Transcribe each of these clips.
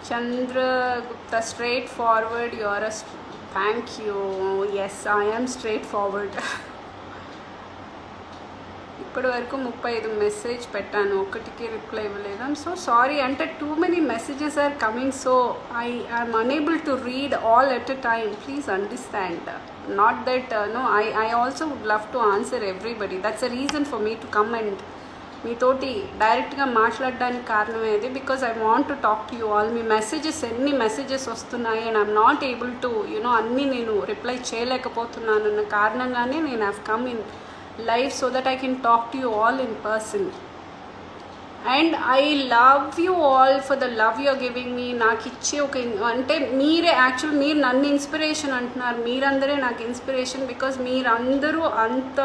Chandragupta, straightforward. You're a thank you. Yes, I am straightforward. ఇప్పటి వరకు 35 message పెట్టాను, ఒకటికి రిప్లై ఇవ్వలేదు. I'm so sorry. అంటే too many messages are coming, so I'm unable to read all at a time. Please understand. Not that no, I also would love to answer everybody. That's a reason for me to come and మీతోటి డైరెక్ట్గా మాట్లాడడానికి కారణమే అది. Because I want to talk to you all. మీ messages ఎన్ని messages వస్తున్నాయి and I'm not able to అన్నీ నేను రిప్లై చేయలేకపోతున్నాను అన్న కారణంగానే నేను have come in live so that I can talk to you all in person. And I love you all for the love you are giving me. నాకు ఇచ్చే ఒక అంటే మీరే యాక్చువల్, మీరు నన్ను ఇన్స్పిరేషన్ అంటున్నారు, మీరందరే నాకు ఇన్స్పిరేషన్. బికాజ్ మీరందరూ అంత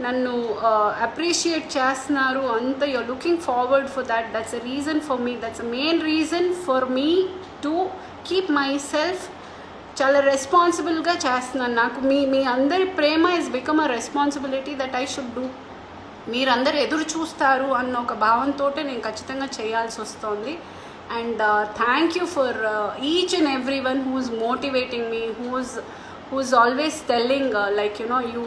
నన్ను అప్రిషియేట్ చేస్తున్నారు, అంత you're looking forward for that. That's a reason for me, that's a main reason for me to keep myself చాలా రెస్పాన్సిబుల్గా చేస్తున్నాను. నాకు మీ అందరి ప్రేమ is become a responsibility that I should do. మీరందరూ ఎదురు చూస్తారు అన్న ఒక భావంతో నేను ఖచ్చితంగా చేయాల్సి వస్తుంది. And thank you for each and every one who's motivating me, who's always telling like you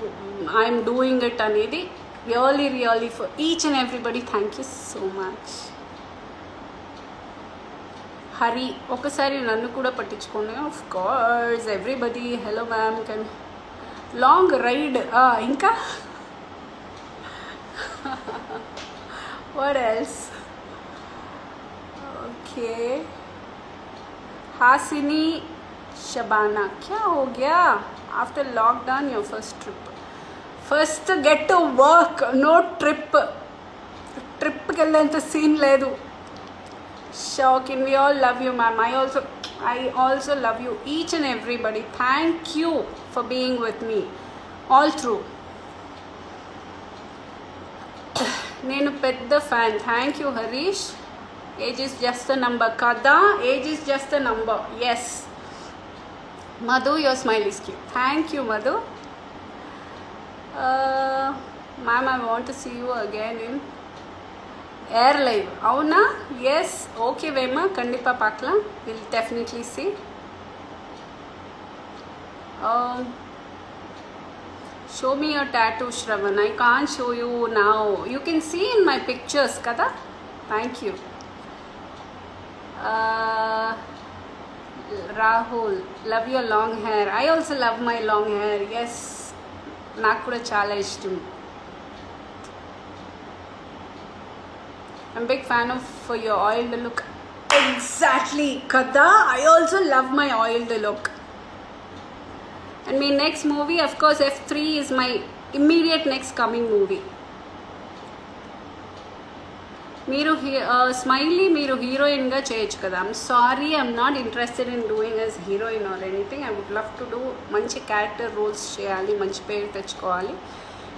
I'm doing it అనేది. Really for each and everybody thank you so much. Hari, ఒకసారి నన్ను కూడా పట్టించుకోండి. Of course everybody. Hello ma'am, can long ride ఇంకా what else? Okay. Hasini Shabana, क्या हो गया? After lockdown your first trip. First get to work, no trip. ट्रिप्కి వెళ్ళేంత సీన్ లేదు. Shaukin, we all love you ma'am. I also love you, each and everybody. Thank you for being with me all through. Nenu pedda fan. Thank you Harish. Age is just a number kada. Age is just a number. Yes. Madhu, your smile is cute. Thank you Madhu. Ma'am, I want to see you again in air live. Avuna? Yes. Okay Vema, kandipa paakla. We'll definitely see. Show me your tattoo Shravan. I can't show you now. You can see in my pictures kada. Thank you. Rahul, love your long hair. I also love my long hair. Yes, నాకు కూడా చాలా ఇష్టం. I'm a big fan of for your oiled look. Exactly kada. I also love my oiled look. And my next movie, of course, F3 is my immediate next coming movie. మీరు Smiley మీరు హీరోయిన్గా చేయొచ్చు కదా. I'm sorry, I'm not interested in doing as heroine or anything. I would love to do మంచి character roles చేయాలి, మంచి పేరు తెచ్చుకోవాలి.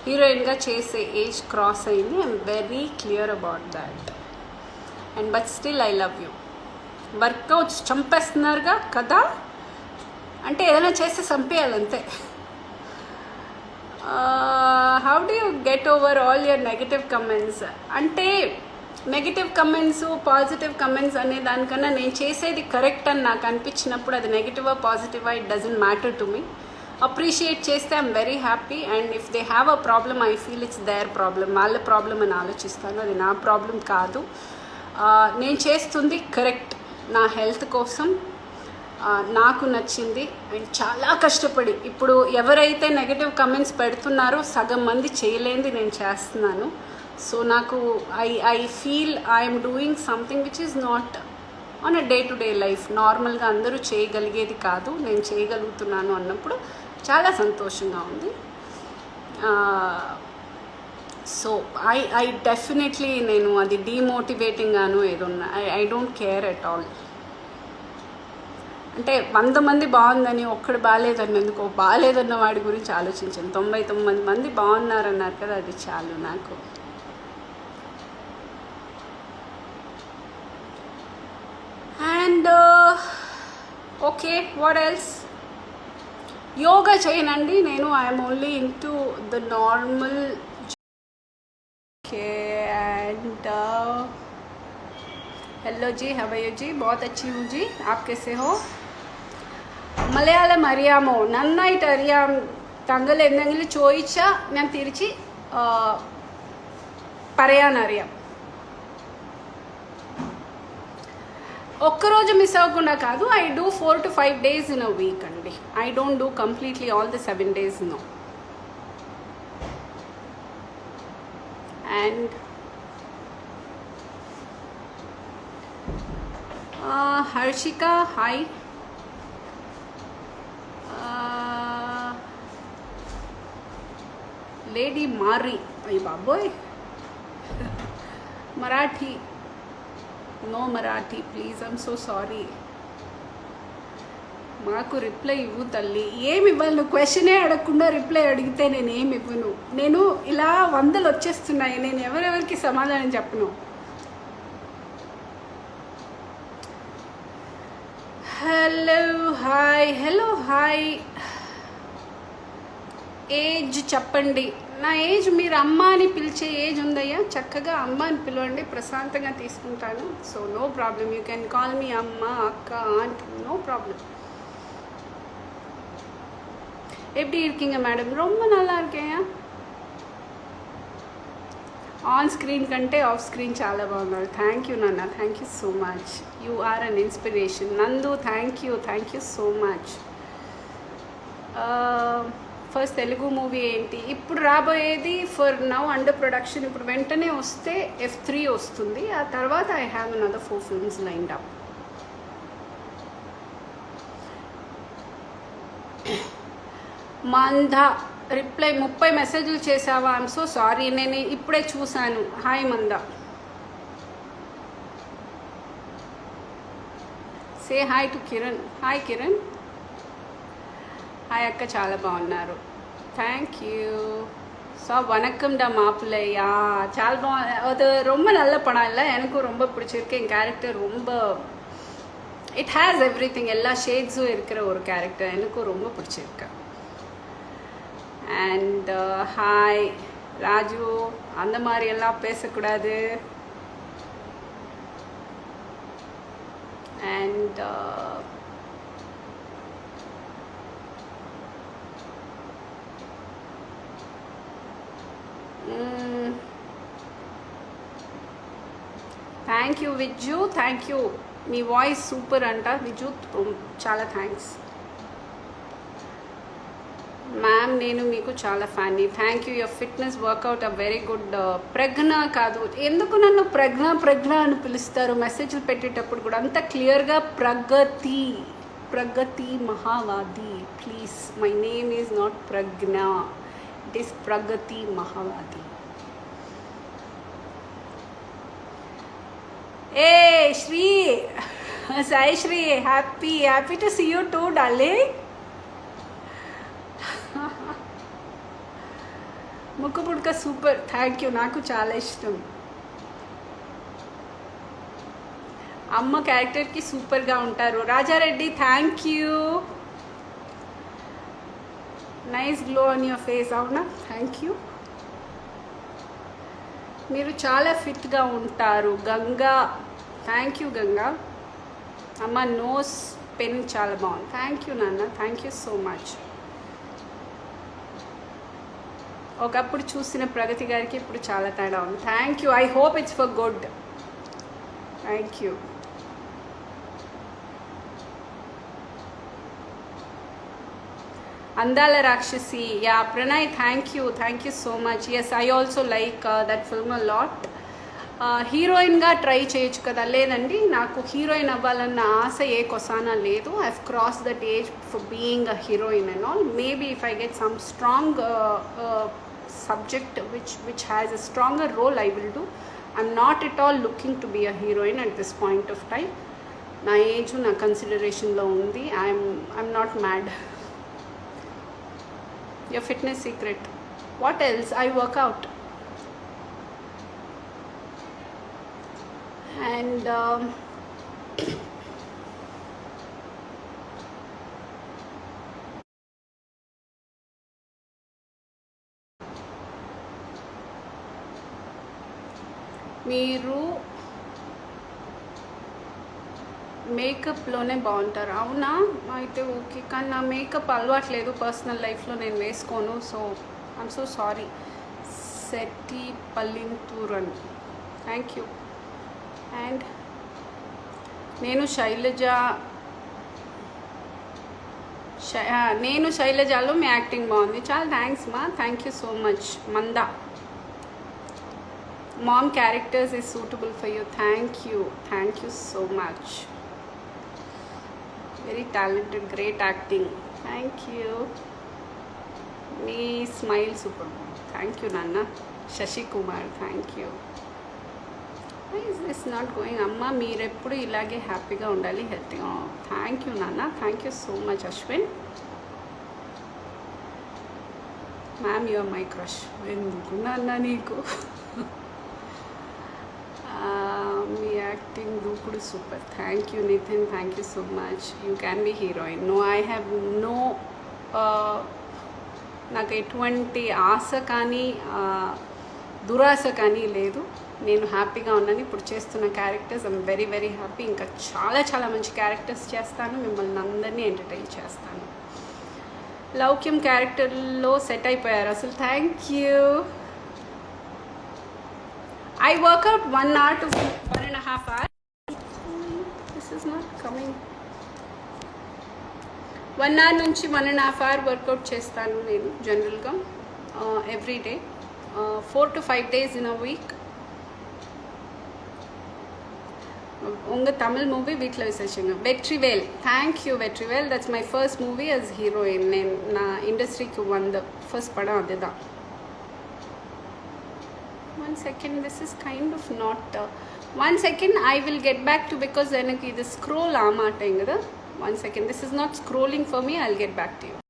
హీరోయిన్గా చేసే ఏజ్ క్రాస్ అయింది. I'm very clear about that. And but still I love you. Workouts చంపేస్తున్నారుగా కదా, అంటే ఏదైనా చేస్తే చంపేయాలంతే. How do you get over all your negative comments? అంటే నెగిటివ్ కమెంట్స్ పాజిటివ్ కమెంట్స్ అనే దానికన్నా నేను చేసేది కరెక్ట్ అని నాకు అనిపించినప్పుడు అది నెగిటివా పాజిటివా it doesn't matter to me. Appreciate చేస్తే I'm very happy. And if they have a problem I feel it's their problem, వాళ్ళ ప్రాబ్లం అని ఆలోచిస్తాను. అది నా ప్రాబ్లం కాదు. నేను చేస్తుంది కరెక్ట్, నా హెల్త్ కోసం, నాకు నచ్చింది. అండ్ చాలా కష్టపడి ఇప్పుడు ఎవరైతే నెగటివ్ కమెంట్స్ పెడుతున్నారో సగం మంది చేయలేనిది నేను చేస్తున్నాను. సో నాకు I feel I'm doing something which is not on a day to day life. నార్మల్గా అందరూ చేయగలిగేది కాదు, నేను చేయగలుగుతున్నాను అన్నప్పుడు చాలా సంతోషంగా ఉంది. సో ఐ డెఫినెట్లీ నేను అది డీమోటివేటింగ్ గాను ఏదన్నా I don't care at all. అంటే 100 మంది బాగుందని ఒక్కడు బాగాలేదని ఎందుకో, బాగాలేదన్న వాడి గురించి ఆలోచించాను. 99 మంది బాగున్నారన్నారు కదా, అది చాలు నాకు. And okay, what else? Yoga చేయనండి నేను. I'm only into the normal. Okay, and hello ji, how are you ji? बहुत अच्छी हूँ जी, आप कैसे हो? മലയാളം അറിയാമോ? നന്നായിട്ട് അറിയാം. താങ്കൾ എന്തെങ്കിലും ചോദിച്ചാൽ ഞാൻ തിരിച്ച് പറയാനറിയാം. ఒక్కరోజు మిస్ అవ్వకుండా కాదు, I do 4 to 5 days in a week అండి. I don't do completely all the 7 days no. And Harshika hi. Lady మారి, అయ్యి బాబోయ్, Marathi, no Marathi please, I'm so sorry. మాకు రిప్లై ఇవ్వు తల్లి. ఏమి ఇవ్వాలి? నువ్వు క్వశ్చనే అడగకుండా రిప్లై అడిగితే నేను ఏమి ఇవ్వను. నేను ఇలా 100 వచ్చేస్తున్నాయి, నేను ఎవరెవరికి సమాధానం చెప్పను. Hello hi, hello hi. Age చెప్పండి. నా ఏజ్ మీరు అమ్మ అని పిలిచే ఏజ్ ఉందయ్యా, చక్కగా అమ్మ అని పిలవండి, ప్రశాంతంగా తీసుకుంటాను. So no problem, you can call me అమ్మ, అక్క, ఆంటీ, నో ప్రాబ్లం. எப்படி இருக்கீங்க மேடம்? ரொம்ப நல்லா இருக்கேன். ఆన్ స్క్రీన్ కంటే ఆఫ్ స్క్రీన్ చాలా బాగున్నారు. థ్యాంక్ యూ నాన్న, thank you so much. You are an inspiration. Nandu thank you so much. First Telugu movie ఏంటి ఇప్పుడు రాబోయేది? For now under production. ఇప్పుడు వెంటనే వస్తే F3 వస్తుంది. ఆ తర్వాత I have another 4 films lined up. Manda reply 30 మెసేజ్లు చేసావా? ఐఎమ్ సో సారీ, నేను ఇప్పుడే చూశాను. హాయ్ మంద, say hi to Kiran. Hi Kiran. Hi అక్క, చాలా బాగున్నారు. Thank you. ஸோ வணக்கம்டா மாப்பிள்ளையா, చాలా బాగుంది. அது ரொம்ப நல்ல படம் இல்லை, எனக்கும் ரொம்ப பிடிச்சிருக்கு. என் கேரக்டர் ரொம்ப இட் ஹேஸ் எவ்ரிதிங், எல்லா ஷேட்ஸும் இருக்கிற ஒரு கேரக்டர், எனக்கும் ரொம்ப பிடிச்சிருக்கு. அண்ட் ஹாய் ராஜு, அந்த மாதிரி எல்லாம் பேசக்கூடாது. And thank you Vijju, thank you. మీ వాయిస్ సూపర్ అంట విజ్జు, చాలా థ్యాంక్స్. మ్యామ్ నేను మీకు చాలా ఫ్యాన్ని. Thank you. Your fitness workout are very good. Pragya కాదు, ఎందుకు నన్ను ప్రజ్ఞ అని పిలుస్తారు మెసేజ్లు పెట్టేటప్పుడు కూడా? అంత క్లియర్గా Pragathi Mahavadi. Please, my name is not Pragya, it is Pragathi Mahavadi. ఏ Sri, Sai Sri, happy to see you too darling. ముక్కు పుడక సూపర్, థ్యాంక్ యూ. నాకు చాలా ఇష్టం. అమ్మ క్యారెక్టర్కి సూపర్గా ఉంటారు. Rajareddy thank you. Nice glow on your face. అవునా, థ్యాంక్ యూ. మీరు చాలా ఫిట్గా ఉంటారు. Ganga, thank you Ganga. అమ్మ నోస్ పెన్ చాలా బాగుంది. థ్యాంక్ యూ నాన్న, థ్యాంక్ యూ సో మచ్. ఒకప్పుడు చూసిన ప్రగతి గారికి ఇప్పుడు చాలా తేడా ఉంది. Thank you. I hope it's for good. Thank you. Andala Rakshasi, yeah Pranay, thank you so much. Yes, I also like that film a lot. హీరోయిన్గా ట్రై చేయొచ్చు కదా? లేదండి, నాకు హీరోయిన్ అవ్వాలన్న ఆశ ఏ కొసానా లేదు. I have cross that age for being a heroine and all. Maybe if I get some strong subject which has a stronger role, I will do. I'm not at all looking to be a heroine at this point of time. నా age నా కన్సిడరేషన్లో ఉంది. I'm not mad. Your fitness secret, what else? I work out. And మీరు మేకప్లోనే బాగుంటారు. అవునా? అయితే okay. కానీ నా makeup అలవాట్లేదు, పర్సనల్ లైఫ్లో నేను వేసుకోను. So I'm so sorry. సెట్టి పల్లింతూరన్, థ్యాంక్ యూ. అండ్ నేను శైలజలో మీ యాక్టింగ్ బాగుంది. చాలా థ్యాంక్స్ మా, thank you so much. Manda, mom characters is suitable for you. Thank you so much. Very talented, great acting. Thank you. Me smile super. Thank you Nanna. Shashi Kumar, thank you. Why is this not going? Amma meereppudu ilage happy ga undali, healthy ga. Thank you Nanna, thank you so much. Ashwin, ma'am, you are my crush. Enduku Nanna neeku? మీ acting Dookudu super. Thank you Nithin, thank you so much. You can be heroine. No, I have no, నాకు ఎటువంటి ఆశ కానీ దురాశ కానీ లేదు. నేను హ్యాపీగా ఉన్నాను ఇప్పుడు చేస్తున్న characters. I'm very very happy. ఇంకా చాలా చాలా మంచి క్యారెక్టర్స్ చేస్తాను, మిమ్మల్ని అందరినీ ఎంటర్టైన్ చేస్తాను. లౌక్యం క్యారెక్టర్లో సెట్ అయిపోయారు అసలు. Thank you. I work out 1 hour to 1.5 hours. This is not coming. 1 hour నుంచి 1.5 hour వర్కౌట్ చేస్తాను నేను జనరల్గా every day, 4 to 5 days in a week. உங்கள் தமிழ் மூவி வீட்டில் விசேஷங்க. Vetrivel, thank you Vetrivel. That's my first movie as heroine. நான் இண்டஸ்ட்ரிக்கு வந்த ஃபர்ஸ்ட் படம் அதுதான். 1 second, this is kind of not 1 second, I will get back to, because enakku idu scroll aamaatengada. 1 second, this is not scrolling for me. I'll get back to you.